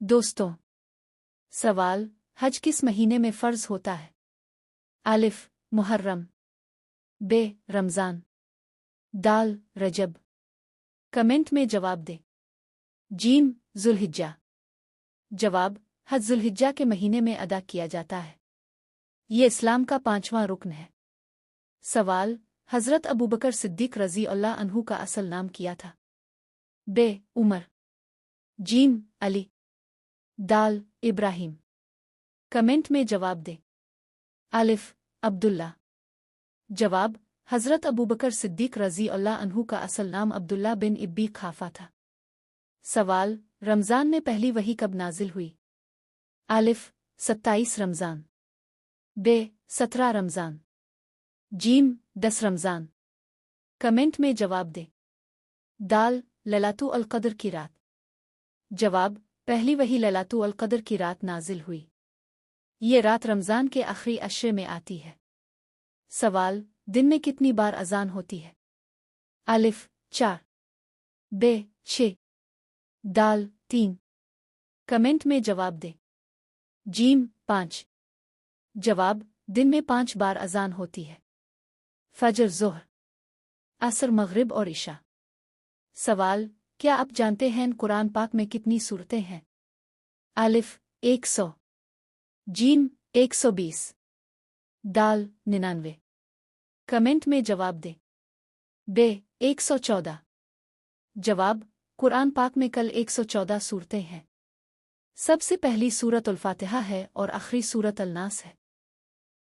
دوستوں، سوال: حج کس مہینے میں فرض ہوتا ہے؟ الف محرم، ب رمضان، دال رجب۔ کمنٹ میں جواب دیں۔ جیم ذوالحجہ۔ جواب: حج ذوالحجہ کے مہینے میں ادا کیا جاتا ہے۔ یہ اسلام کا 5واں رکن ہے۔ سوال: حضرت ابوبکر صدیق رضی اللہ عنہ کا اصل نام کیا تھا؟ ب عمر، جیم علی، دال ابراہیم۔ کمنٹ میں جواب دیں۔ الف عبداللہ۔ جواب: حضرت ابوبکر صدیق رضی اللہ عنہ کا اصل نام عبداللہ بن ابی قحافہ تھا۔ سوال: رمضان میں پہلی وحی کب نازل ہوئی؟ الف 27 رمضان، ب 17 رمضان، جیم 10 رمضان۔ کمنٹ میں جواب دیں۔ دال لیلۃ القدر کی رات۔ جواب: پہلی وحی لیلۃ القدر کی رات نازل ہوئی۔ یہ رات رمضان کے آخری عشرے میں آتی ہے۔ سوال: دن میں کتنی بار اذان ہوتی ہے؟ الف 4، ب 6، دال 3۔ کمنٹ میں جواب دیں۔ جیم 5۔ جواب: دن میں 5 بار اذان ہوتی ہے۔ فجر، ظہر، عصر، مغرب اور عشاء۔ سوال: کیا آپ جانتے ہیں قرآن پاک میں کتنی سورتیں ہیں؟ الف 100، جیم 120، دال 99۔ کمنٹ میں جواب دیں۔ ب 114۔ جواب: قرآن پاک میں کل 114 سورتیں ہیں۔ سب سے پہلی سورت الفاتحہ ہے اور آخری سورت الناس ہے۔